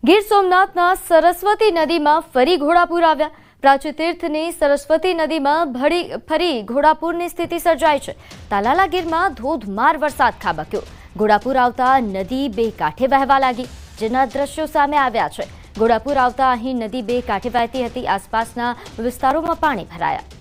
ગીર સોમનાથના સરસ્વતી નદીમાં ફરી ઘોડાપૂર આવ્યા। પ્રાચી તીર્થની સરસ્વતી નદીમાં ફરી ઘોડાપૂરની સ્થિતિ સર્જાઈ છે। તાલાલા ગીરમાં ધોધમાર વરસાદ ખાબક્યો। ઘોડાપૂર આવતા નદી બે કાંઠે વહેવા લાગી, જેના દ્રશ્યો સામે આવ્યા છે। ઘોડાપૂર આવતા અહીં નદી બે કાંઠે વહેતી હતી। આસપાસના વિસ્તારોમાં પાણી ભરાયા।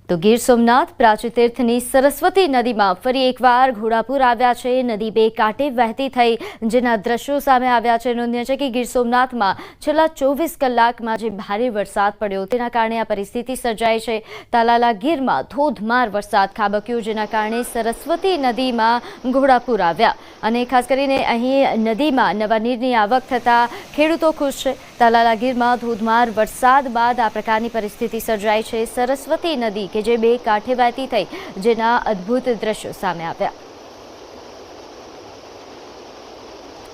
તો ગીર સોમનાથ પ્રાચી તીર્થની સરસ્વતી નદીમાં ફરી એકવાર ઘોડાપૂર આવ્યા છે। નદી બે કાંઠે વહેતી થઈ, જેના દ્રશ્યો સામે આવ્યા છે। નોંધનીય છે કે ગીર સોમનાથમાં છેલ્લા 24 કલાકમાં જે ભારે વરસાદ પડ્યો તેના કારણે આ પરિસ્થિતિ સર્જાઈ છે। તાલાલા ગીરમાં ધોધમાર વરસાદ ખાબક્યો, જેના કારણે સરસ્વતી નદીમાં ઘોડાપૂર આવ્યા અને ખાસ કરીને અહીં નદીમાં નવા નીરની આવક થતા ખેડૂતો ખુશ છે। તાલાલા ગીરમાં ધોધમાર વરસાદ બાદ આ પ્રકારની પરિસ્થિતિ સર્જાઈ છે। સરસ્વતી નદી કે જે બે કાંઠે વહેતી થઈ, જેના અદ્ભુત દ્રશ્યો સામે આવ્યા।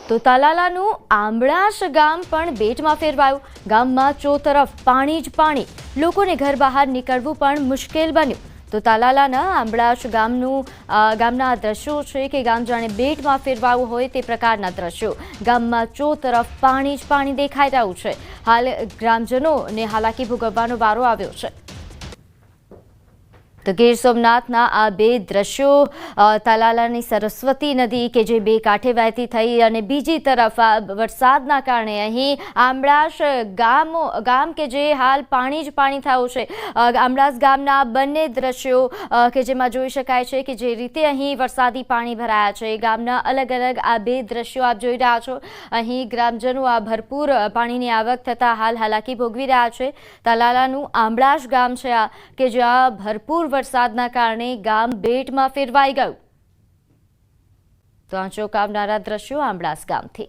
તો તાલાલાનું આંબળાશ ગામ પણ બેટમાં ફેરવાયું। ગામમાં ચોતરફ પાણી જ પાણી, લોકોને ઘર બહાર નીકળવું પણ મુશ્કેલ બન્યું। તો તાલાલાના આંબળાશ ગામના દ્રશ્યો છે કે ગામ જાણે બેટમાં ફેરવાયું હોય તે પ્રકારના દ્રશ્યો। ગામમાં ચોતરફ પાણી જ પાણી દેખાઈ રહ્યું છે। હાલ ગ્રામજનોને હાલાકી ભોગવવાનો વારો આવ્યો છે। તો ગીર સોમનાથના આ બે દ્રશ્યો, તાલાલાની સરસ્વતી નદી કે જે બે કાંઠે વહેતી થઈ અને બીજી તરફ વરસાદના કારણે અહીં આંબળાશ ગામ કે જે હાલ પાણી જ પાણી થયું છે। આંબળાશ ગામના બંને દ્રશ્યો કે જેમાં જોઈ શકાય છે કે જે રીતે અહીં વરસાદી પાણી ભરાયા છે। ગામના અલગ અલગ આ બે દ્રશ્યો આપ જોઈ રહ્યા છો। અહીં ગ્રામજનો આ ભરપૂર પાણીની આવક થતાં હાલ હાલાકી ભોગવી રહ્યા છે। તાલાલાનું આંબળાશ ગામ છે આ કે જ્યાં ભરપૂર વરસાદના કારણે ગામ બેટમાં ફેરવાઈ ગયું। તો આ ચોંકાવનારા દ્રશ્યો આંબળાશ ગામથી।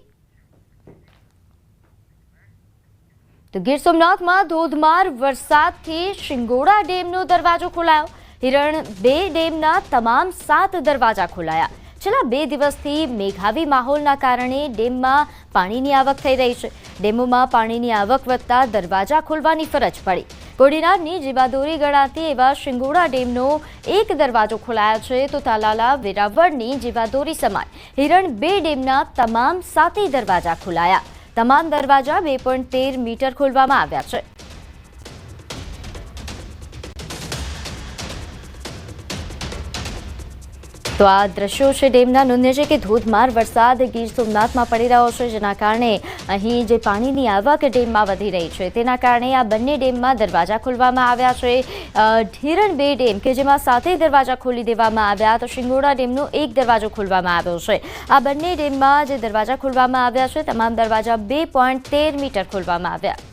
તો ગીર સોમનાથમાં ધોધમાર વરસાદથી શિંગોડા ડેમનો દરવાજો ખોલાયો। હિરણ 2 ડેમના તમામ 7 દરવાજા ખોલાયા। છેલ્લા 2 દિવસથી મેઘાવી માહોલના કારણે ડેમમાં પાણીની આવક થઈ રહી છે। ડેમોમાં પાણીની આવક વધતા દરવાજા ખોલવાની ફરજ પડી। કોડીનારની જીવાદોરી ગણાતી એવા શિંગોડા ડેમનો એક દરવાજો ખોલાયો છે। તો તાલાલા વેરાવળની જીવાદોરી સમાન હિરણ 2 ડેમના તમામ 7 દરવાજા ખોલાયા। તમામ દરવાજા 2.13 મીટર ખોલવામાં આવ્યા છે। તો આ દ્રશ્યો છે ડેમના। નોંધનીય છે કે ધોધમાર વરસાદ ગીર સોમનાથમાં પડી રહ્યો છે, જેના કારણે અહીં જે પાણીની આવક ડેમમાં વધી રહી છે તેના કારણે આ બંને ડેમમાં દરવાજા ખોલવામાં આવ્યા છે। હિરણ 2 ડેમ કે જેમાં 7 દરવાજા ખોલી દેવામાં આવ્યા, તો શિંગોડા ડેમનો એક દરવાજો ખોલવામાં આવ્યો છે। આ બંને ડેમમાં જે દરવાજા ખોલવામાં આવ્યા છે, તમામ દરવાજા 2.13 મીટર ખોલવામાં આવ્યા।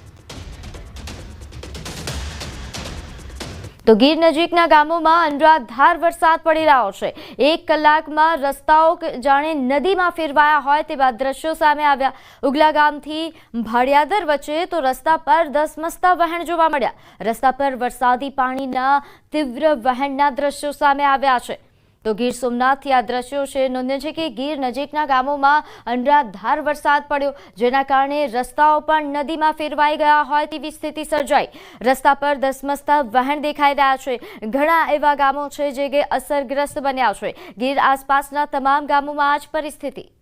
તો ગીર નજીકના ગામોમાં અનરાધાર વરસાદ પડી રહ્યો છે। 1 કલાકમાં રસ્તાઓ જાણે નદીમાં ફેરવાયા હોય તેવા દ્રશ્યો સામે આવ્યા। ઉગલા ગામથી ભાડિયાદર વચ્ચે તો રસ્તા પર ધસમસતા વહેણ જોવા મળ્યા। રસ્તા પર વરસાદી પાણીના તીવ્ર વહેણના દ્રશ્યો સામે આવ્યા છે। તો ગીર સોમનાથથી આ દ્રશ્યો છે। નોંધનીય છે કે ગીર નજીકના ગામોમાં અનરાધાર વરસાદ પડ્યો, જેના કારણે રસ્તાઓ પણ નદીમાં ફેરવાઈ ગયા હોય તેવી સ્થિતિ સર્જાઈ। રસ્તા પર ધસમસતા વહેણ દેખાઈ રહ્યા છે। ઘણા એવા ગામો છે જે કે અસરગ્રસ્ત બન્યા છે। ગીર આસપાસના તમામ ગામોમાં આ જ પરિસ્થિતિ।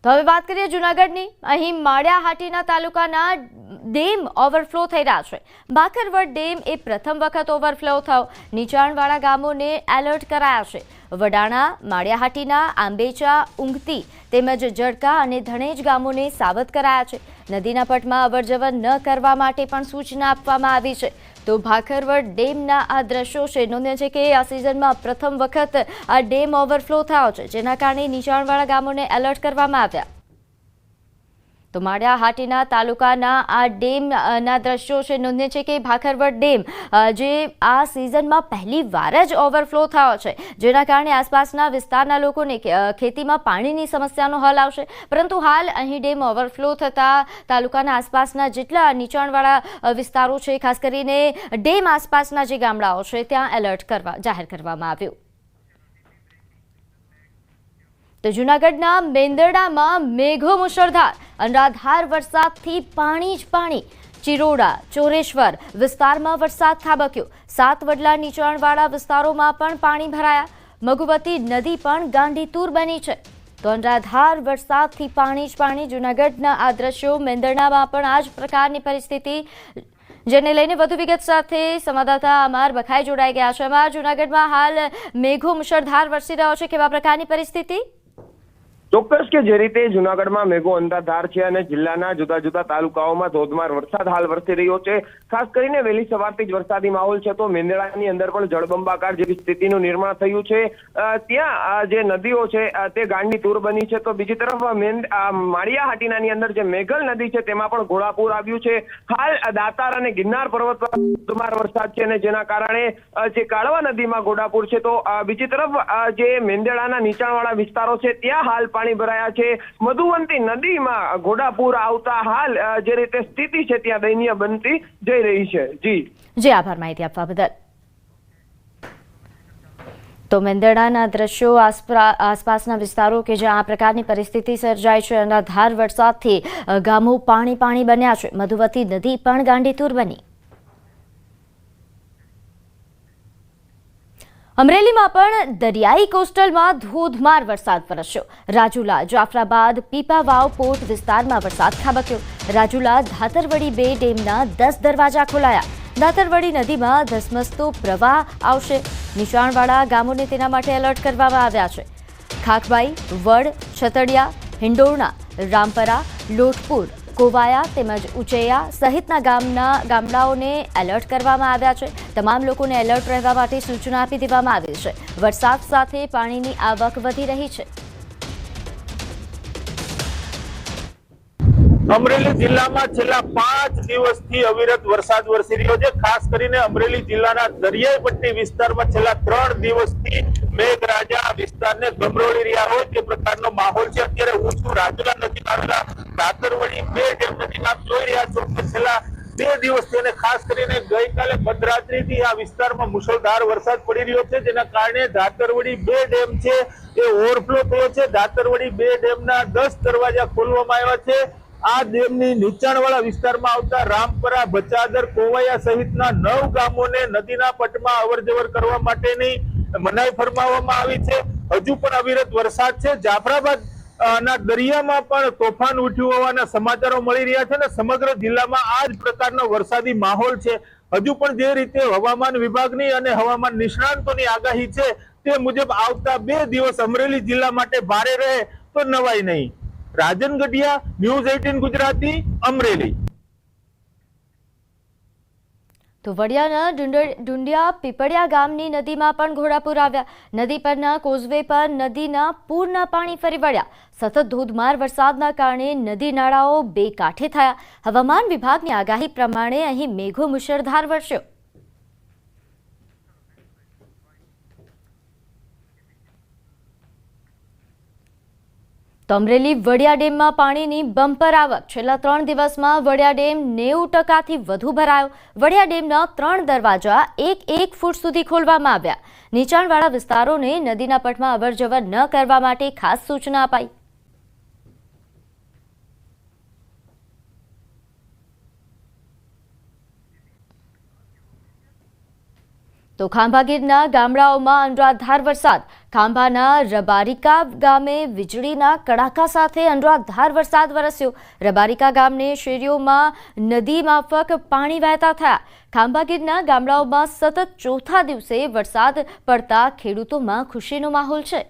તો હવે વાત કરીએ જૂનાગઢની। અહીં માળિયાહાટીના તાલુકાના ડેમ ઓવરફ્લો થઈ રહ્યા છે। ભાખરવડ ડેમ એ પ્રથમ વખત ઓવરફ્લો થયો। નીચાણવાળા ગામોને એલર્ટ કરાયા છે। વડાણા, માળિયાહાટીના આંબેચા, ઊંઘતી તેમજ જડકા અને ધણેજ ગામોને સાવધ કરાયા છે। નદીના પટમાં અવરજવર ન કરવા માટે પણ સૂચના આપવામાં આવી છે। તો ભાખરવડ ડેમના આ દ્રશ્યો છે। નોંધ્ય છે કે આ સિઝનમાં પ્રથમ વખત આ ડેમ ઓવરફ્લો થયો છે, જેના કારણે નીચાણવાળા ગામોને એલર્ટ કરવામાં આવ્યા। તો માળિયાહાટીના તાલુકાના આ ડેમના દ્રશ્યો છે। નોંધ્ય છે કે ભાખરવડ ડેમ જે આ સિઝનમાં પહેલી વાર જ ઓવરફ્લો થયો છે, જેના કારણે આસપાસના વિસ્તારના લોકોને ખેતીમાં પાણીની સમસ્યાનો હલ આવશે। પરંતુ હાલ અહીં ડેમ ઓવરફ્લો થતાં તાલુકાના આસપાસના જેટલા નીચાણવાળા વિસ્તારો છે, ખાસ કરીને ડેમ આસપાસના જે ગામડાઓ છે, ત્યાં એલર્ટ જાહેર કરવામાં આવ્યું। તો જૂનાગઢના મેંદરડામાં મેઘો મુશળધાર, અનરાધાર વરસાદથી પાણી જ પાણી। ચિરોડા, ચોરેશ્વર વિસ્તારમાં વરસાદ ખાબક્યો। 7 વડલા નીચાણવાળા વિસ્તારોમાં પણ પાણી ભરાયા। મગુવતી નદી પણ ગાંડીતુર બની છે। તો અનરાધાર વરસાદથી પાણી જ પાણી। જૂનાગઢના આ દ્રશ્યો, મેંદરડામાં પણ આ જ પ્રકારની પરિસ્થિતિ, જેને લઈને વધુ વિગત સાથે સંવાદદાતા અમાર બખાઈ જોડાઈ ગયા છે। અમાર, જૂનાગઢમાં હાલ મેઘો મુશળધાર વરસી રહ્યો છે, કેવા પ્રકારની પરિસ્થિતિ? ચોક્કસ કે જે રીતે જૂનાગઢમાં મેઘો અંધાધાર છે અને જિલ્લાના જુદા જુદા તાલુકાઓમાં ધોધમાર વરસાદ હાલ વરસી રહ્યો છે। ખાસ કરીને વહેલી સવારથી જ વરસાદી માહોલ છે, તો મેંદરડાની અંદર પણ જળબંબાકાર જેવી સ્થિતિનું નિર્માણ થયું છે। ત્યાં જે નદીઓ છે તે ગાંડીતુર બની છે, તો બીજી તરફ માળિયા હાટીનાની અંદર જે મેઘલ નદી છે તેમાં પણ ઘોડાપૂર આવ્યું છે। હાલ દાતાર અને ગિરનાર પર્વત પર ધોધમાર વરસાદ છે અને જેના કારણે જે કાળવા નદીમાં ઘોડાપૂર છે, તો બીજી તરફ જે મેંદરડાના નીચાણવાળા વિસ્તારો છે ત્યાં હાલ પાણી ભરાયા છે। મધુવંતી નદીમાં ઘોડાપૂર આવતા હાલ જે રીતે સ્થિતિ છે ત્યાં દયનીય બનતી જઈ રહી છે। જી આભાર માહિતી આપવા બદલ। તો મેંદરડાના દ્રશ્યો, આસપાસના વિસ્તારો કે જ્યાં આ પ્રકારની પરિસ્થિતિ સર્જાય છે, અનરાધાર વરસાદથી ગામો પાણી પાણી બન્યા છે। મધુવતી નદી પણ ગાંડીતુર બની। અમરેલીમાં પણ દરિયાઈ કોસ્ટલમાં ધોધમાર વરસાદ વરસ્યો। રાજુલા, જાફરાબાદ, પીપાવાવ પોર્ટ વિસ્તારમાં વરસાદ ખાબક્યો। રાજુલા ધાતરવડી 2 ડેમના 10 દરવાજા ખોલાયા। ધાતરવડી નદીમાં ધસમસતો પ્રવાહ આવશે। નીચાણવાળા ગામોને તેના માટે એલર્ટ કરવામાં આવ્યા છે। ખાખબાઈ, વડ, છતડિયા, હિંડોરણા, રામપરા, લોટપુર, કોવાયા તેમજ ઉચૈયા સહિતના ગામડાઓને એલર્ટ કરવામાં આવ્યા છે। તમામ લોકોને એલર્ટ રહેવા માટે સૂચના આપી દેવામાં આવી છે। વરસાદ સાથે પાણીની આવક વધી રહી છે। અમરેલી જિલ્લામાં છેલ્લા 5 દિવસથી અવિરત વરસાદ વરસી રહ્યો છે। ખાસ કરીને અમરેલી જિલ્લાના દરિયાઈ પટ્ટી વિસ્તારમાં છેલ્લા 3 દિવસથી મેઘરાજા વિસ્તારને ગમરોળી રહ્યા હોય તે પ્રકારનો માહોલ છે। અત્યારે હું છું રાજુલા નજીક આવેલા ધાતરવડી 2 ડેમ નજીક આપ જોઈ રહ્યા છો કે છેલ્લા 2 દિવસથી અને ખાસ કરીને ગઈકાલે મધરાત્રિથી આ વિસ્તારમાં મુશળધાર વરસાદ પડી રહ્યો છે, જેના કારણે ધાતરવડી 2 ડેમ છે એ ઓવરફ્લો થયો છે। ધાતરવડી 2 ડેમના 10 દરવાજા ખોલવામાં આવ્યા છે। આ ડેમની નીચાણવાળા વિસ્તારમાં આવતા રામપરા, બચાદર, કોવાયા સહિતના 9 ગામોને નદીના પટમાં અવરજવર કરવા માટેની મનાઈ ફરમાવવામાં આવી છે। હજુ પણ અવિરત વરસાદ છે। જાફરાબાદ ના દરિયામાં પણ તોફાન ઉઠ્યું હોવાના સમાચારો મળી રહ્યા છે અને સમગ્ર જિલ્લામાં આ જ પ્રકારનો વરસાદી માહોલ છે। હજુ પણ જે રીતે હવામાન વિભાગની અને હવામાન નિષ્ણાંતોની આગાહી છે તે મુજબ આવતા 2 દિવસ અમરેલી જિલ્લા માટે ભારે રહે તો નવાઈ નહીં। રાજન ગઢિયા, ન્યૂઝ 18 ગુજરાતી, અમરેલી। તો વડિયાના ડુંડિયા પીપળિયા ગામની નદીમાં પણ ઘોડાપૂર આવ્યા। નદી પરના કોઝવે પર નદીના પૂરના પાણી ફરી વળ્યા। સતત ધોધમાર વરસાદના કારણે નદી નાળાઓ બે કાંઠે થયા। હવામાન વિભાગની આગાહી પ્રમાણે અહીં મેઘો મુશળધાર વરસ્યો। તો અમરેલી વડિયા ડેમમાં પાણીની બમ્પર આવક। છેલ્લા 3 દિવસમાં વડિયા ડેમ 90%થી વધુ ભરાયો। વડિયા ડેમના 3 દરવાજા 1 ફૂટ સુધી ખોલવામાં આવ્યા। નીચાણવાળા વિસ્તારોને નદીના પટમાં અવરજવર ન કરવા માટે ખાસ સૂચના અપાઈ। તો ખાંભાગીરના ગામડાઓમાં અનરાધાર વરસાદ। ખાંભાના રબારિકા ગામે વીજળીના કડાકા સાથે અનરાધાર વરસાદ વરસ્યો। રબારિકા ગામની શેરીઓમાં નદી માફક પાણી વહેતા થયા। ખાંભાગીરના ગામડાઓમાં સતત ચોથા દિવસે વરસાદ પડતા ખેડૂતોમાં ખુશીનો માહોલ છે।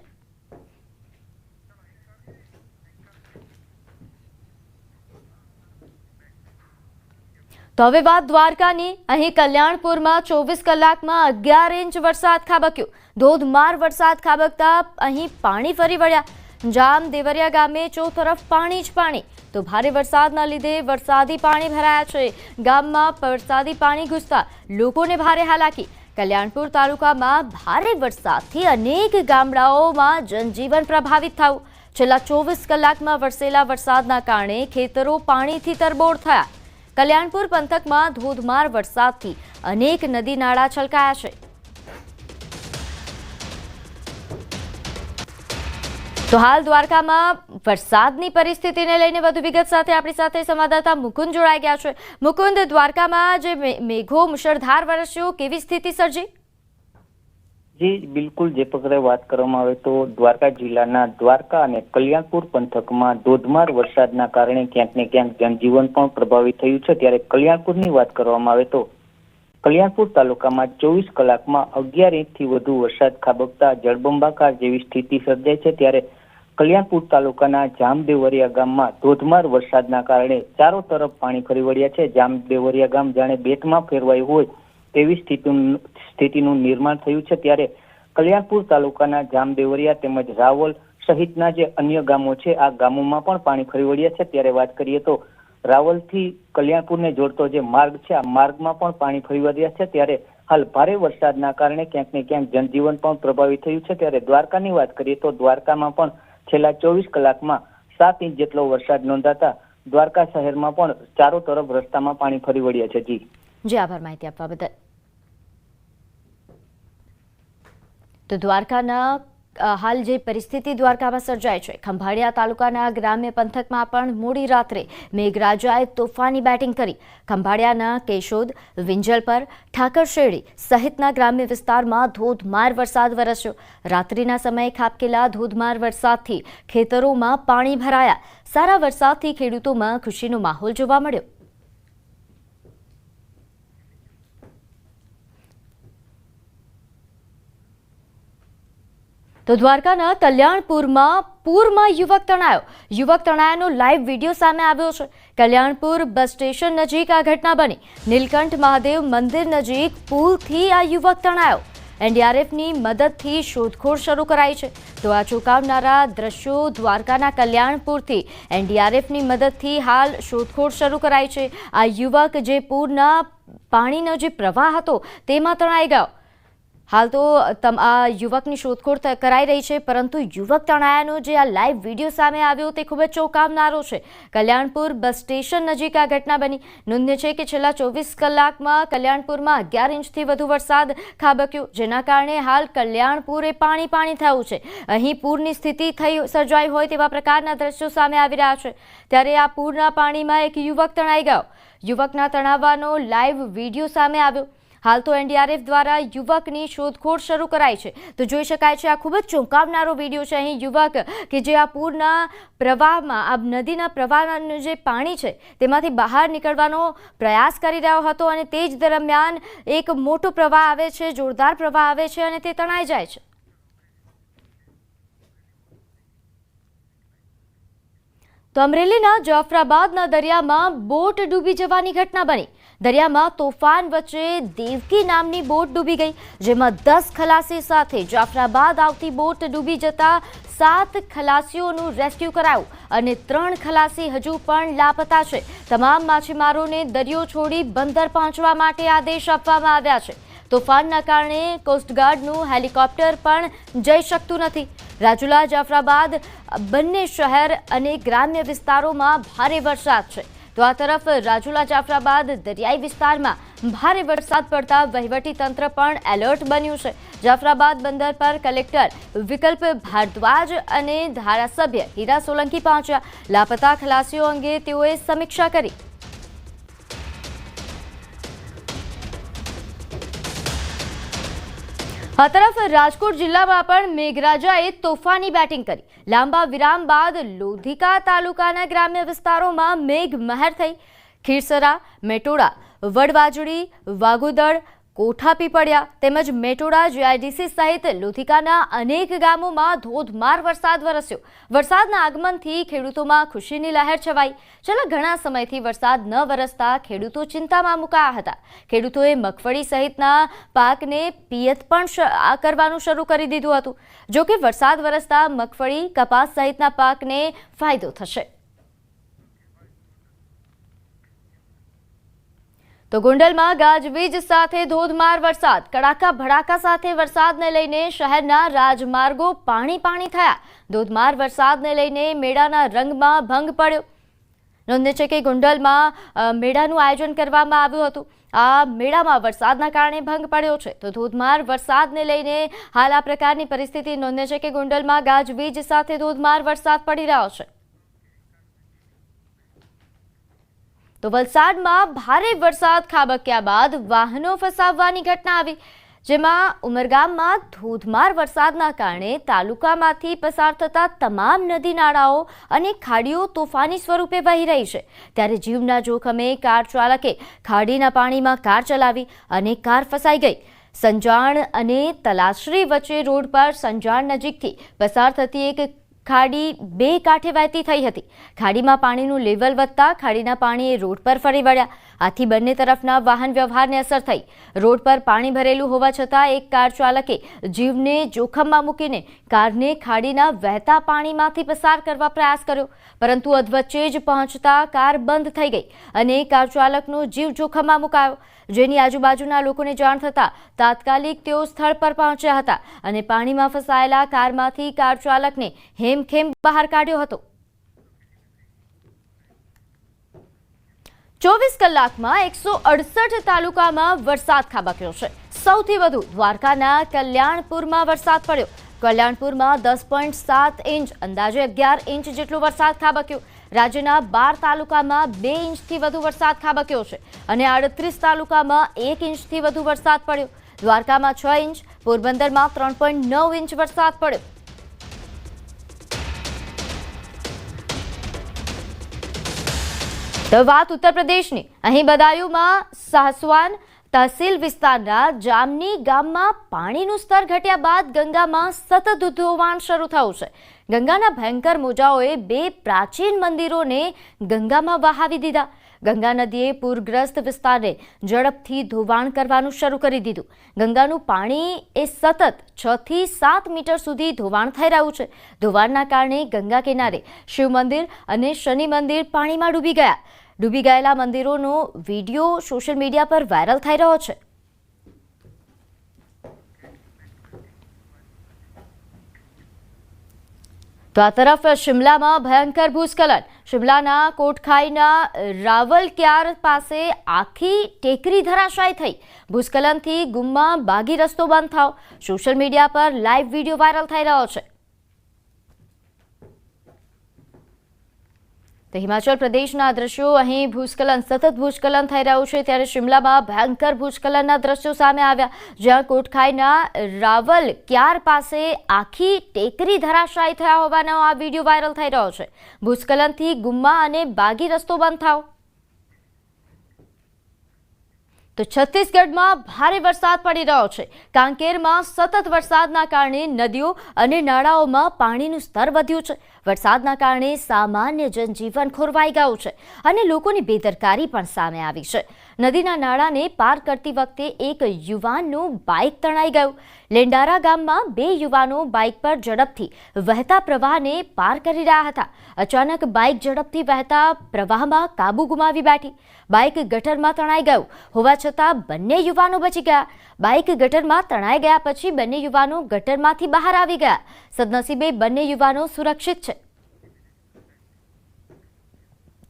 તો હવે વાત દ્વારકાની। અહીં કલ્યાણપુરમાં 24 કલાકમાં 11 ઇંચ વરસાદ ખાબક્યો। ધોધમાર વરસાદ ખાબકતા અહીં પાણી ફરી વળ્યા। જામ દેવરિયા ગામે ચોતરફ પાણી જ પાણી। તો ભારે વરસાદના લીધે વરસાદી પાણી ભરાયા છે। ગામમાં વરસાદી પાણી ઘૂસતા લોકોને ભારે હાલાકી। કલ્યાણપુર તાલુકામાં ભારે વરસાદથી અનેક ગામડાઓમાં જનજીવન પ્રભાવિત થયું। છેલ્લા 24 કલાકમાં વરસેલા વરસાદના કારણે ખેતરો પાણીથી તરબોળ થયા। કલ્યાણપુર પંથકમાં ધોધમાર વરસાદથી અનેક નદી નાળા છલકાયા છે। તો હાલ દ્વારકામાં વરસાદની પરિસ્થિતિને લઈને વધુ વિગત સાથે આપણી સાથે સંવાદદાતા મુકુંદ જોડાઈ ગયા છે। મુકુંદ, દ્વારકામાં જે મેઘો મુશળધાર વરસ્યો, કેવી સ્થિતિ સર્જી? જી બિલકુલ, જે પ્રકારે વાત કરવામાં આવે તો દ્વારકા જિલ્લાના દ્વારકા અને કલ્યાણપુર પંથકમાં ધોધમાર વરસાદના કારણે ક્યાંક ને ક્યાંક જનજીવન પણ પ્રભાવિત થયું છે. ત્યારે કલ્યાણપુરની વાત કરવામાં આવે તો કલ્યાણપુર તાલુકામાં 24 કલાકમાં 11 ઇંચથી વધુ વરસાદ ખાબકતા જળબંબાકાર જેવી સ્થિતિ સર્જાઈ છે. ત્યારે કલ્યાણપુર તાલુકાના જામદેવરિયા ગામમાં ધોધમાર વરસાદના કારણે ચારો તરફ પાણી ફરી વળ્યા છે. જામદેવરિયા ગામ જાણે બેટમાં ફેરવાયું હોય તેવી સ્થિતિનું નિર્માણ થયું છે. ત્યારે કલ્યાણપુર તાલુકાના જામદેવરિયા તેમજ રાવલ સહિતના જે અન્ય ગામો છે આ ગામોમાં પણ પાણી ફરી વળ્યા છે. ત્યારે વાત કરીએ તો રાવલથી કલ્યાણપુરને જોડતો જે માર્ગ છે આ માર્ગમાં પણ પાણી ફરી વળ્યા છે. ત્યારે હાલ ભારે વરસાદના કારણે ક્યાંક ને ક્યાંક જનજીવન પણ પ્રભાવિત થયું છે. ત્યારે દ્વારકાની વાત કરીએ તો દ્વારકામાં પણ છેલ્લા 24 કલાકમાં 7 ઇંચ જેટલો વરસાદ નોંધાતા દ્વારકા શહેરમાં પણ ચારો તરફ રસ્તામાં પાણી ફરી વળ્યા છે. જી આભાર માહિતી આપવા બદલ. તો દ્વારકાના હાલ જે પરિસ્થિતિ દ્વારકામાં સર્જાય છે, ખંભાળિયા તાલુકાના ગ્રામ્ય પંથકમાં પણ મોડી રાત્રે મેઘરાજાએ તોફાની બેટિંગ કરી. ખંભાળિયાના કેશોદ, વિંજલપર, ઠાકરશેડી સહિતના ગ્રામ્ય વિસ્તારમાં ધોધમાર વરસાદ વરસ્યો. રાત્રિના સમયે ખાબકેલા ધોધમાર વરસાદથી ખેતરોમાં પાણી ભરાયા. સારા વરસાદથી ખેડૂતોમાં ખુશીનો માહોલ જોવા મળ્યો. તો દ્વારકાના કલ્યાણપુરમાં પૂરમાં યુવક તણાયો. યુવક તણાયાનો લાઈવ વિડીયો સામે આવ્યો છે. કલ્યાણપુર બસ સ્ટેશન નજીક આ ઘટના બની. નીલકંઠ મહાદેવ મંદિર નજીક પુલથી આ યુવક તણાયો. એનડીઆરએફની મદદથી શોધખોળ શરૂ કરાઈ છે. તો આ ચોંકાવનારા દ્રશ્યો દ્વારકાના કલ્યાણપુરથી એનડીઆરએફની મદદથી હાલ શોધખોળ શરૂ કરાઈ છે. આ યુવક જે પૂરના પાણીનો જે પ્રવાહ હતો તેમાં તણાઈ ગયો. હાલ તો આ યુવકની શોધખોળ કરાઈ રહી છે, પરંતુ યુવક તણાયાનો જે આ લાઈવ વિડીયો સામે આવ્યો તે ખૂબ જ ચોંકાવનારો છે. કલ્યાણપુર બસ સ્ટેશન નજીક આ ઘટના બની. નોંધ્ય છે કે છેલ્લા 24 કલાકમાં કલ્યાણપુરમાં 11 ઇંચથી વધુ વરસાદ ખાબક્યો, જેના કારણે હાલ કલ્યાણપુર એ પાણી થયું છે. અહીં પૂરની સ્થિતિ સર્જાઈ હોય તેવા પ્રકારના દ્રશ્યો સામે આવી રહ્યા છે. ત્યારે આ પૂરના પાણીમાં એક યુવક તણાઈ ગયો. યુવકના તણાવવાનો લાઈવ વિડીયો સામે આવ્યો. હાલ તો એનડીઆરએફ દ્વારા યુવકની શોધખોળ શરૂ કરાઈ છે. તો જોઈ શકાય છે આ ખૂબ જ ચોંકાવનારો વિડીયો છે. અહીં યુવક કે જે આ પૂરના પ્રવાહમાં, આ નદીના પ્રવાહનું જે પાણી છે તેમાંથી બહાર નીકળવાનો પ્રયાસ કરી રહ્યો હતો અને તે જ દરમિયાન એક મોટો પ્રવાહ આવે છે, જોરદાર પ્રવાહ આવે છે અને તે તણાઈ જાય છે. તો અમરેલીના જાફરાબાદના દરિયામાં બોટ ડૂબી જવાની ઘટના બની. દરિયામાં તોફાન વચ્ચે દેવકી નામની બોટ ડૂબી ગઈ, જેમાં 10 ખલાસી સાથે જાફરાબાદ આવતી બોટ ડૂબી જતા 7 ખલાસીઓનું રેસ્ક્યુ કરાયું અને 3 ખલાસી હજુ પણ લાપતા છે. તમામ માછીમારોને દરિયો છોડી બંદર પહોંચવા માટે આદેશ આપવામાં આવ્યા છે. તોફાનના કારણે કોસ્ટગાર્ડનું હેલિકોપ્ટર પણ જઈ શકતું નથી. રાજુલા જાફરાબાદ બંને શહેર અને ગ્રામ્ય વિસ્તારોમાં ભારે વરસાદ છે. તો આ તરફ રાજુલા જાફરાબાદ દરિયાઈ વિસ્તારમાં ભારે વરસાદ પડતા વહીવટી તંત્ર પણ એલર્ટ બન્યું છે. જાફરાબાદ બંદર પર કલેક્ટર વિકલ્પ ભારદ્વાજ અને ધારાસભ્ય હીરા સોલંકી પહોંચ્યા. લાપતા ખલાસીઓ અંગે તેઓએ સમીક્ષા કરી. આ તરફ રાજકોટ જિલ્લામાં પણ મેઘરાજાએ તોફાની બેટિંગ કરી. લાંબા વિરામ બાદ લોધિકા તાલુકાના ગ્રામ્ય વિસ્તારોમાં મેઘમહેર થઈ. ખીરસરા, મેટોડા, વડવાજડી, વાઘોદડ, કોઠા પીપળિયા તેમજ મેટોડા જીઆઈડીસી સહિત લોધિકાના અનેક ગામોમાં ધોધમાર વરસાદ વરસ્યો. વરસાદના આગમનથી ખેડૂતોમાં ખુશીની લહેર છવાઈ. છેલ્લા ઘણા સમયથી વરસાદ ન વરસતા ખેડૂતો ચિંતામાં મુકાયા હતા. ખેડૂતોએ મગફળી સહિતના પાકને પિયત પણ કરવાનું શરૂ કરી દીધું હતું. જો કે વરસાદ વરસતા મગફળી, કપાસ સહિતના પાકને ફાયદો થશે. તો ગોંડલમાં ગાજવીજ સાથે ધોધમાર વરસાદ. કડાકા ભડાકા સાથે વરસાદને લઈને શહેરના રાજમાર્ગો પાણી થયા. ધોધમાર વરસાદને લઈને મેળાના રંગમાં ભંગ પડ્યો. નોંધ્ય છે કે ગોંડલમાં મેળાનું આયોજન કરવામાં આવ્યું હતું. આ મેળામાં વરસાદના કારણે ભંગ પડ્યો છે. તો ધોધમાર વરસાદને લઈને હાલ આ પ્રકારની પરિસ્થિતિ. નોંધ્ય છે કે ગોંડલમાં ગાજવીજ સાથે ધોધમાર વરસાદ પડી રહ્યો છે. તો વલસાડમાં ભારે વરસાદ ખાબક્યા બાદ વાહનો ફસાવવાની ઘટના આવી. જેમાં ઉમરગામમાં ધોધમાર વરસાદના કારણે તાલુકામાંથી પસાર થતા તમામ નદી નાળાઓ અને ખાડીઓ તોફાની સ્વરૂપે વહી રહી છે। ત્યારે જીવના જોખમે કાર ચાલકે ખાડીના પાણીમાં કાર ચલાવી અને કાર ફસાઈ ગઈ। સંજાણ અને તલાસરી વચ્ચે રોડ પર સંજાણ નજીકથી પસાર થતી એક ખાડી બે કાંઠે વહેતી થઈ હતી। ખાડીમાં પાણીનું લેવલ વધતા ખાડીના પાણીએ રોડ પર ફરી વળ્યા। આથી બંને તરફના વાહન વ્યવહારને અસર થઈ। રોડ પર પાણી ભરેલું હોવા છતાં એક કાર ચાલકે જીવને જોખમમાં મૂકીને કારને ખાડીના વહેતા પાણીમાંથી પસાર કરવા પ્રયાસ કર્યો, પરંતુ અધવચ્ચે જ પહોંચતા કાર બંધ થઈ ગઈ અને કાર ચાલકનો જીવ જોખમમાં મુકાયો। જેની આજુબાજુના લોકોને જાણ થતાં તાત્કાલિક તેઓ સ્થળ પર પહોંચ્યા હતા અને પાણીમાં ફસાયેલા કારમાંથી કાર ચાલકને હેમખેમ બહાર કાઢ્યો હતો। 24 કલાકમાં 168 તાલુકામાં વરસાદ ખાબક્યો છે। સૌથી વધુ દ્વારકાના કલ્યાણપુરમાં વરસાદ પડ્યો। કલ્યાણપુરમાં 10.7 ઇંચ અંદાજે 11 ઇંચ જેટલો વરસાદ ખાબક્યો। રાજ્યના 12 તાલુકામાં 2 ઇંચથી વધુ વરસાદ ખાબક્યો છે અને 38 તાલુકામાં 1 ઇંચથી વધુ વરસાદ પડ્યો। દ્વારકામાં 6 ઇંચ, પોરબંદરમાં 3.9 ઇંચ વરસાદ પડ્યો। તો વાત ઉત્તર પ્રદેશની। અહીં બદાયુમાં સાસવાન તહસીલ વિસ્તારના જામની ગામમાં પાણીનું સ્તર ઘટ્યા બાદ ગંગામાં સતત ધોવાણ શરૂ થયું છે। ગંગાના ભયંકર મોજાઓએ બે પ્રાચીન મંદિરોને ગંગામાં વહાવી દીધા। ગંગા નદીએ પૂરગ્રસ્ત વિસ્તારને ઝડપથી ધોવાણ કરવાનું શરૂ કરી દીધું। ગંગાનું પાણી એ સતત 6 થી 7 મીટર સુધી ધોવાણ થઈ રહ્યું છે। ધોવાણના કારણે ગંગા કિનારે શિવ મંદિર અને શનિ મંદિર પાણીમાં ડૂબી ગયા। ડૂબી ગયેલા મંદિરોનો વિડીયો સોશિયલ મીડિયા પર વાયરલ થઈ રહ્યો છે। તો આ તરફ શિમલામાં ભયંકર ભૂસ્ખલન। શિમલાના કોટખાઈના રાવલક્યાર પાસે આખી ટેકરી ધરાશાયી થઈ। ભૂસ્ખલનથી ગુમ્મા બાગી રસ્તો બંધ થયો। સોશિયલ મીડિયા પર લાઈવ વિડીયો વાયરલ થઈ રહ્યો છે। તો હિમાચલ પ્રદેશના દ્રશ્યો। અહીં ભૂસ્ખલન સતત ભૂસ્ખલન થઈ રહ્યું છે ત્યારે શિમલામાં ભયંકર ભૂસ્ખલનના દ્રશ્યો સામે આવ્યા, જ્યાં કોટખાઈના રાવલક્યાર પાસે આખી ટેકરી ધરાશાયી થયા હોવાનો આ વિડીયો વાયરલ થઈ રહ્યો છે। ભૂસ્ખલનથી ગુમ્મા અને બાગી રસ્તો બંધ થયો। તો છત્તીસગઢમાં ભારે વરસાદ પડી રહ્યો છે। કાંકેરમાં સતત વરસાદના કારણે નદીઓ અને નાળાઓમાં પાણીનું સ્તર વધ્યું છે। વરસાદના કારણે સામાન્ય જનજીવન ખોરવાઈ ગયું છે અને લોકોની બેદરકારી પણ સામે આવી છે। નદીના નાળાને પાર કરતી વખતે એક યુવાનનું બાઇક તણાઈ ગયું। લેંડારા ગામમાં બે યુવાનો બાઇક પર ઝડપથી વહેતા પ્રવાહને પાર કરી રહ્યા હતા। અચાનક બાઇક ઝડપથી વહેતા પ્રવાહમાં કાબુ ગુમાવી બેઠી। બાઇક ગટરમાં તણાઈ ગયું હોવા છતાં બંને યુવાનો બચી ગયા। બાઇક ગટરમાં તણાઈ ગયા પછી બંને યુવાનો ગટરમાંથી બહાર આવી ગયા। સદનસીબે બંને યુવાનો સુરક્ષિત છે।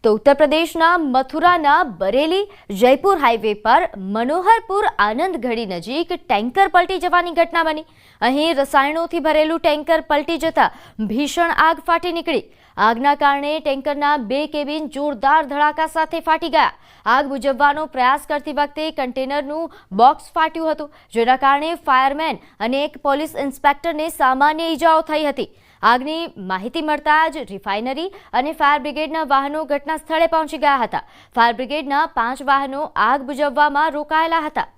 તો ઉત્તર પ્રદેશના મથુરાના બરેલી જયપુર હાઈવે પર મનોહરપુર આનંદગઢી નજીક ટેન્કર પલટી જવાની ઘટના બની। અહીં રસાયણોથી ભરેલું ટેન્કર પલટી જતા ભીષણ આગ ફાટી નીકળી। આગના કારણે ટેન્કરના 2 કેબિન જોરદાર ધડાકા સાથે ફાટી ગયા। આગ બુઝાવવાનો પ્રયાસ કરતી વખતે કન્ટેનરનું બોક્સ ફાટ્યું હતું, જેના કારણે ફાયરમેન અને એક પોલીસ ઇન્સ્પેક્ટરને સામાન્ય ઈજાઓ થઈ હતી। આગની માહિતી મળતા જ રિફાઇનરી અને ફાયર બ્રિગેડના વાહનો ઘટના સ્થળે પહોંચી ગયા હતા। ફાયર બ્રિગેડના 5 વાહનો આગ બુઝાવવામાં રોકાયેલા હતા।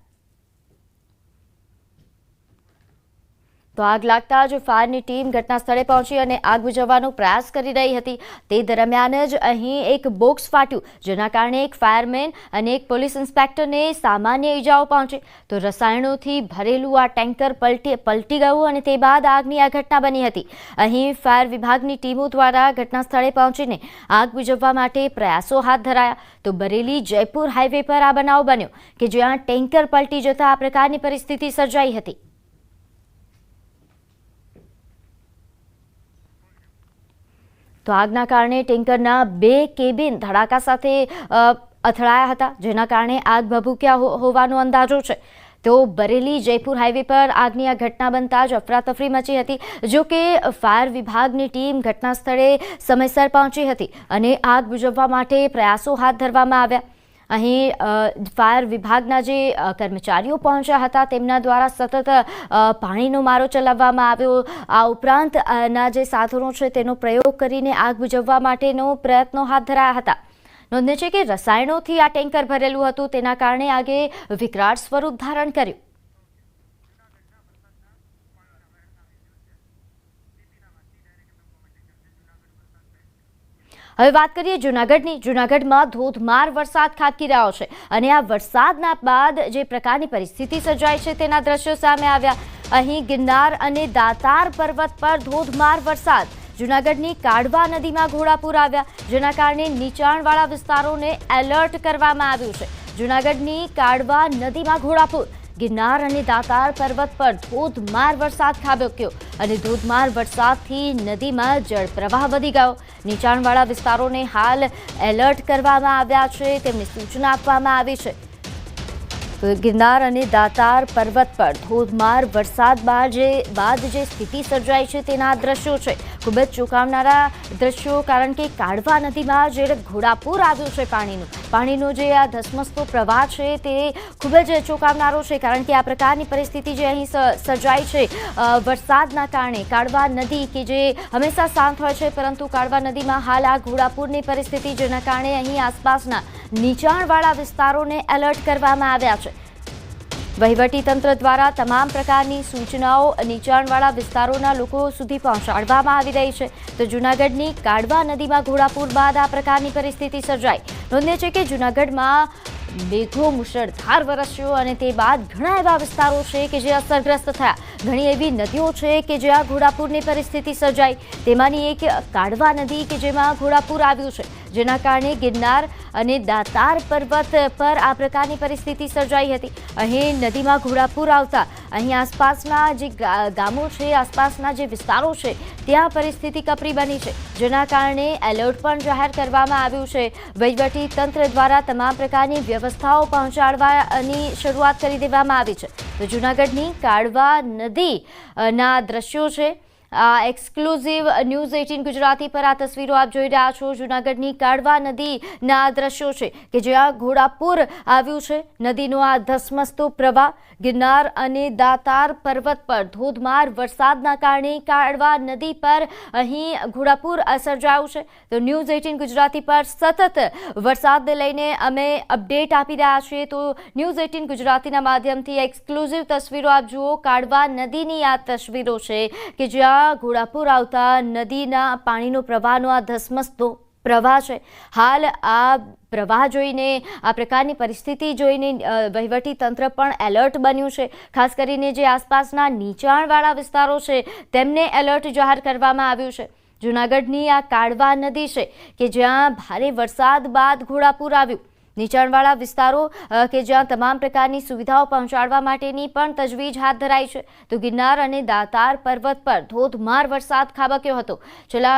તો આગ લાગતા જ ફાયરની ટીમ ઘટના સ્થળે પહોંચી અને આગ બુઝાવવાનો પ્રયાસ કરી રહી હતી। તે દરમિયાન જ અહીં એક બોક્સ ફાટ્યું, જેના કારણે એક ફાયરમેન અને એક પોલીસ ઇન્સ્પેક્ટરને સામાન્ય ઈજાઓ પહોંચી। તો રસાયણોથી ભરેલું આ ટેન્કર પલટી ગયું અને તે બાદ આગની આ ઘટના બની હતી। અહીં ફાયર વિભાગની ટીમો દ્વારા ઘટના સ્થળે પહોંચીને આગ બુઝાવવા માટે પ્રયાસો હાથ ધરાયા। તો બરેલી જયપુર હાઈવે પર આ બનાવ બન્યો કે જ્યાં ટેન્કર પલટી જતા આ પ્રકારની પરિસ્થિતિ સર્જાઈ હતી। તો આગના કારણે ટેન્કરના 2 કેબિન ધડાકા સાથે અથડાયા હતા, જેના કારણે આગ ભભૂક્યા હોવાનો અંદાજો છે। તો બરેલી જયપુર હાઈવે પર આગની આ ઘટના બનતા જ અફરાતફરી મચી હતી। જો કે ફાયર વિભાગની ટીમ ઘટના સ્થળે સમયસર પહોંચી હતી અને આગ બુઝાવવા માટે પ્રયાસો હાથ ધરવામાં આવ્યા। અહીં ફાયર વિભાગના જે કર્મચારીઓ પહોંચ્યા હતા તેમના દ્વારા સતત પાણીનો મારો ચલાવવામાં આવ્યો. આ ઉપરાંત ના જે સાધનો છે તેનો પ્રયોગ કરીને આગ બુઝાવવા માટેનો પ્રયત્નો હાથ ધરાયા હતા. નોંધનીય છે કે રસાયણોથી આ ટેન્કર ભરેલું હતું, તેના કારણે આગે વિકરાળ સ્વરૂપ ધારણ કર્યું. હવે વાત કરીએ જૂનાગઢની. જૂનાગઢમાં ધોધમાર વરસાદ ખાબકી રહ્યો છે અને આ વરસાદના બાદ જે પ્રકારની પરિસ્થિતિ સર્જાઈ છે તેના દ્રશ્યો સામે આવ્યા. અહીં ગિરનાર અને દાતાર પર્વત પર ધોધમાર વરસાદ. જૂનાગઢની કાઢવા નદીમાં ઘોડાપૂર આવ્યા, જેના કારણે નીચાણવાળા વિસ્તારોને એલર્ટ કરવામાં આવ્યું છે. જૂનાગઢની કાઢવા નદીમાં ઘોડાપૂર. ગિરનાર અને દાતાર પર્વત પર ધોધમાર વરસાદ ખાબક્યો અને ધોધમાર વરસાદથી નદીમાં જળપ્રવાહ વધી ગયો. નીચાણવાળા વિસ્તારોને હાલ એલર્ટ કરવામાં આવ્યા છે, તેમને સૂચના આપવામાં આવી છે. ગિરનાર અને દાતાર પર્વત પર ધોધમાર વરસાદ બાદ જે સ્થિતિ સર્જાઈ છે તેના દ્રશ્યો છે. ખૂબ જ ચોંકાવનારા દ્રશ્યો, કારણ કે કાઢવા નદીમાં જે ઘોડાપૂર આવ્યું છે પાણીનો જે આ ધસમસતો પ્રવાહ છે તે ખૂબ જ ચોંકાવનારો છે, કારણ કે આ પ્રકારની પરિસ્થિતિ જે અહીં સર્જાઈ છે વરસાદના કારણે. કાઢવા નદી કે જે હંમેશા શાંત હોય છે, પરંતુ કાઢવા નદીમાં હાલ આ ઘોડાપૂરની પરિસ્થિતિ, જેના કારણે અહીં આસપાસના નીચાણવાળા વિસ્તારોને એલર્ટ કરવામાં આવ્યા છે. વહીવટીતંત્ર દ્વારા તમામ પ્રકારની સૂચનાઓ નીચાણવાળા વિસ્તારોના લોકો સુધી પહોંચાડવામાં આવી રહી છે. તો જૂનાગઢની કાઢવા નદીમાં ઘોડાપૂર બાદ આ પ્રકારની પરિસ્થિતિ સર્જાઈ. નોંધનીય છે કે જૂનાગઢમાં મેઘો મુશળધાર વરસ્યો અને તે બાદ ઘણા એવા વિસ્તારો છે કે જે અસરગ્રસ્ત થયા. ઘણી એવી નદીઓ છે કે જ્યાં ઘોડાપૂરની પરિસ્થિતિ સર્જાઈ. તેમાંની એક કાઢવા નદી કે જેમાં ઘોડાપૂર આવ્યું છે, જેના કારણે ગિરનાર અને દાતાર પર્વત પર આ પ્રકારની પરિસ્થિતિ સર્જાઈ હતી. અહીં નદીમાં ઘોડાપૂર આવતા અહીં આસપાસના જે ગામો છે, આસપાસના જે વિસ્તારો છે ત્યાં પરિસ્થિતિ કપરી બની છે, જેના કારણે એલર્ટ પણ જાહેર કરવામાં આવ્યું છે. વહીવટી તંત્ર દ્વારા તમામ પ્રકારની વ્યવસ્થાઓ પહોંચાડવાની શરૂઆત કરી દેવામાં આવી છે. તો જૂનાગઢની કાઢવા નદીના દ્રશ્યો છે. એક્સક્લુઝિવ ન્યૂઝ 18 ગુજરાતી પર આ તસવીરો આપ જોઈ રહ્યા છો. જૂનાગઢની કાઢવા નદીના દ્રશ્યો છે કે જ્યાં ઘોડાપૂર આવ્યું છે. નદીનો આ ધસમસતો પ્રવાહ ગિરનાર અને દાતાર પર્વત પર ધોધમાર વરસાદના કારણે કાઢવા નદી પર અહીં ઘોડાપૂર સર્જાયું છે. તો ન્યૂઝ 18 ગુજરાતી પર સતત વરસાદને લઈને અમે અપડેટ આપી રહ્યા છીએ. તો ન્યૂઝ 18 ગુજરાતીના માધ્યમથી એક્સક્લુઝિવ તસવીરો આપ જુઓ. કાઢવા નદીની આ તસવીરો છે કે જ્યાં ઘોડાપૂર આવતા નદીના પાણીનો પ્રવાહનો આ ધસમસતો પ્રવાહ છે. હાલ આ પ્રવાહ જોઈને, આ પ્રકારની પરિસ્થિતિ જોઈને વહીવટી તંત્ર પણ એલર્ટ બન્યું છે. ખાસ કરીને જે આસપાસના નીચાણવાળા વિસ્તારો છે તેમને એલર્ટ જાહેર કરવામાં આવ્યું છે. જૂનાગઢની આ કાઢવા નદી છે કે જ્યાં ભારે વરસાદ બાદ ઘોડાપૂર આવ્યું. નીચાણવાળા વિસ્તારો કે જ્યાં તમામ પ્રકારની સુવિધાઓ પહોંચાડવા માટેની પણ તજવીજ હાથ ધરાઈ છે. તો ગિરનાર અને દાતાર પર્વત પર ધોધમાર વરસાદ ખાબક્યો હતો. છેલ્લા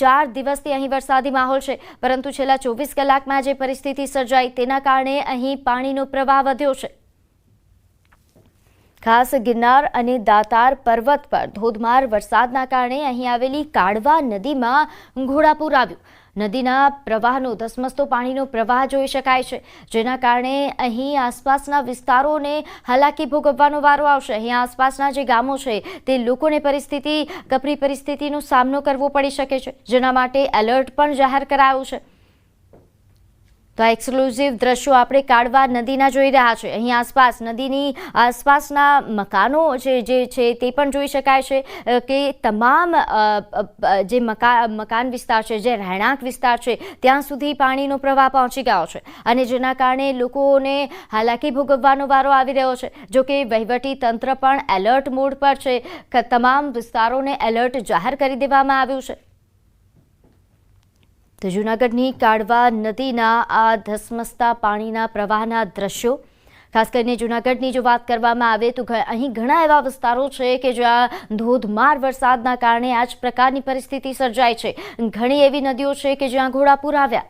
4 દિવસથી અહીં વરસાદી માહોલ છે, પરંતુ છેલ્લા 24 કલાકમાં જે પરિસ્થિતિ સર્જાઈ તેના કારણે અહીં પાણીનો પ્રવાહ વધ્યો છે. ખાસ ગિરનાર અને દાતાર પર્વત પર ધોધમાર વરસાદના કારણે અહીં આવેલી કાઢવા નદીમાં ઘોડાપૂર આવ્યું. નદીના પ્રવાહનો ધસમસતો પાણીનો પ્રવાહ જોઈ શકાય છે, જેના કારણે અહીં આસપાસના વિસ્તારોને હાલાકી ભોગવવાનો વારો આવશે. અહીં આસપાસના જે ગામો છે તે લોકોને કપરી પરિસ્થિતિનો સામનો કરવો પડી શકે છે, જેના માટે એલર્ટ પણ જાહેર કરાયું છે. તો આ એક્સક્લુઝિવ દ્રશ્યો આપણે કાઢવા નદીના જોઈ રહ્યા છે. અહીં નદીની આસપાસના મકાનો જે છે તે પણ જોઈ શકાય છે કે તમામ જે મકાન વિસ્તાર છે, જે રહેણાંક વિસ્તાર છે, ત્યાં સુધી પાણીનો પ્રવાહ પહોંચી ગયો છે અને જેના કારણે લોકોને હાલાકી ભોગવવાનો વારો આવી રહ્યો છે. જો કે વહીવટી તંત્ર પણ એલર્ટ મોડ પર છે. તમામ વિસ્તારોને એલર્ટ જાહેર કરી દેવામાં આવ્યું છે. તો જૂનાગઢની કાઢવા નદીના આ ધસમસતા પાણીના પ્રવાહના દ્રશ્યો, ખાસ કરીને જૂનાગઢની જો વાત કરવામાં આવે તો અહીં ઘણા એવા વિસ્તારો છે કે જ્યાં ધોધમાર વરસાદના કારણે આ જ પ્રકારની પરિસ્થિતિ સર્જાય છે. ઘણી એવી નદીઓ છે કે જ્યાં ઘોડાપૂર આવ્યા.